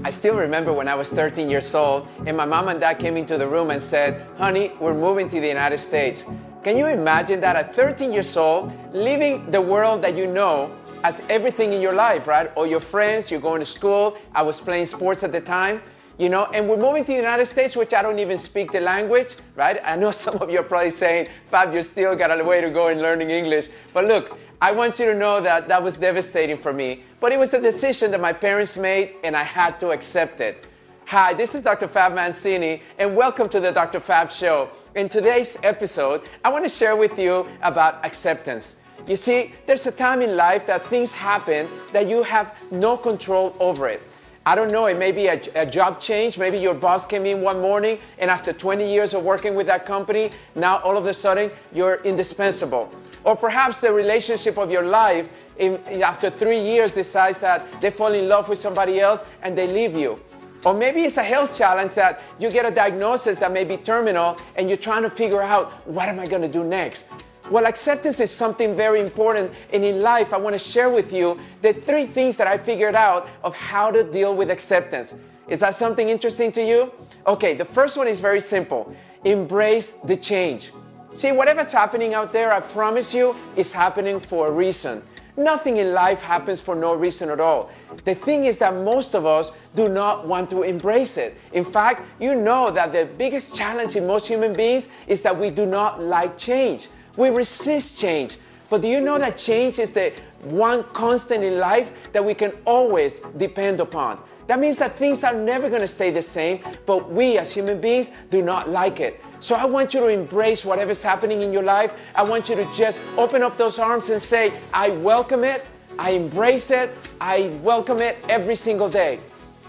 I still remember when I was 13 years old and my mom and dad came into the room and said, honey, we're moving to the United States. Can you imagine that at 13 years old, leaving the world that you know as everything in your life, right? All your friends, you're going to school. I was playing sports at the time, you know, and we're moving to the United States, which I don't even speak the language, right? I know some of you are probably saying, Fab, you still got a way to go in learning English. But look, I want you to know that that was devastating for me. But it was a decision that my parents made, and I had to accept it. Hi, this is Dr. Fab Mancini, and welcome to the Dr. Fab Show. In today's episode, I want to share with you about acceptance. You see, there's a time in life that things happen that you have no control over it. I don't know, it may be a job change. Maybe your boss came in one morning and after 20 years of working with that company, now all of a sudden you're indispensable. Or perhaps the relationship of your life after 3 years decides that they fall in love with somebody else and they leave you. Or maybe it's a health challenge that you get a diagnosis that may be terminal and you're trying to figure out, what am I going to do next? Well, acceptance is something very important, and in life I want to share with you the 3 things that I figured out of how to deal with acceptance. Is that something interesting to you? Okay, the first one is very simple. Embrace the change. See, whatever's happening out there, I promise you, is happening for a reason. Nothing in life happens for no reason at all. The thing is that most of us do not want to embrace it. In fact, you know that the biggest challenge in most human beings is that we do not like change. We resist change. But do you know that change is the one constant in life that we can always depend upon? That means that things are never going to stay the same, but we as human beings do not like it. So I want you to embrace whatever's happening in your life. I want you to just open up those arms and say, I welcome it, I embrace it, I welcome it every single day.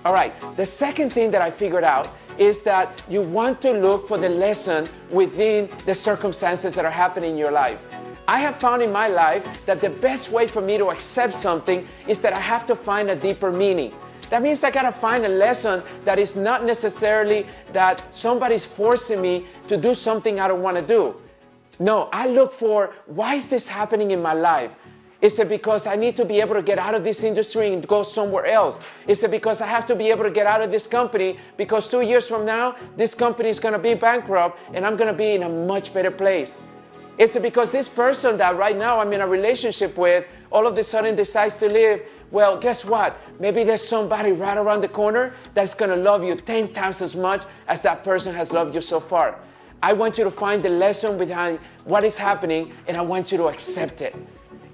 All right, the second thing that I figured out is that you want to look for the lesson within the circumstances that are happening in your life. I have found in my life that the best way for me to accept something is that I have to find a deeper meaning. That means I gotta find a lesson that is not necessarily that somebody's forcing me to do something I don't wanna do. No, I look for, why is this happening in my life? Is it because I need to be able to get out of this industry and go somewhere else? Is it because I have to be able to get out of this company because 2 years from now, this company is going to be bankrupt and I'm going to be in a much better place? Is it because this person that right now I'm in a relationship with all of a sudden decides to leave? Well, guess what? Maybe there's somebody right around the corner that's going to love you 10 times as much as that person has loved you so far. I want you to find the lesson behind what is happening, and I want you to accept it.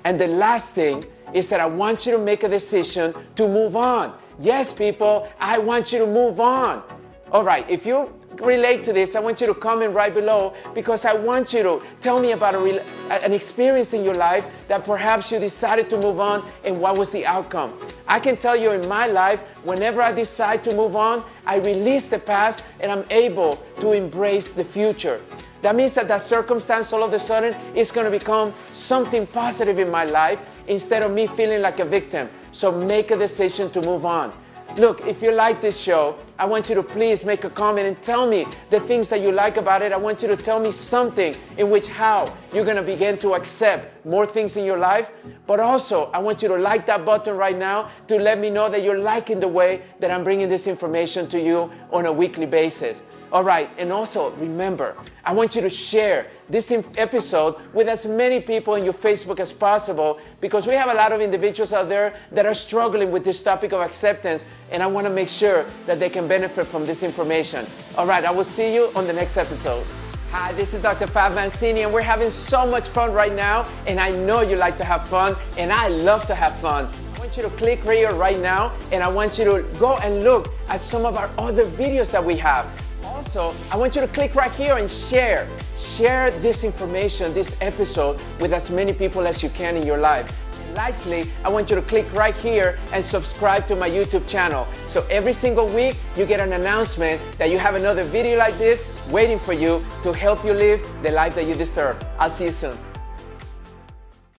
And the last thing is that I want you to make a decision to move on. Yes, people, I want you to move on. All right, if you relate to this, I want you to comment right below because I want you to tell me about an experience in your life that perhaps you decided to move on and what was the outcome. I can tell you in my life, whenever I decide to move on, I release the past and I'm able to embrace the future. That means that that circumstance all of a sudden is going to become something positive in my life instead of me feeling like a victim. So make a decision to move on. Look, if you like this show, I want you to please make a comment and tell me the things that you like about it. I want you to tell me something in which how you're going to begin to accept more things in your life. But also, I want you to like that button right now to let me know that you're liking the way that I'm bringing this information to you on a weekly basis. All right, and also remember, I want you to share this episode with as many people in your Facebook as possible because we have a lot of individuals out there that are struggling with this topic of acceptance, and I want to make sure that they can benefit from this information. All right, I will see you on the next episode. Hi, this is Dr. Fab Mancini, and we're having so much fun right now, and I know you like to have fun, and I love to have fun. I want you to click here right now, and I want you to go and look at some of our other videos that we have. Also, I want you to click right here and share. Share this information, this episode, with as many people as you can in your life. And lastly, I want you to click right here and subscribe to my YouTube channel. So every single week, you get an announcement that you have another video like this waiting for you to help you live the life that you deserve. I'll see you soon.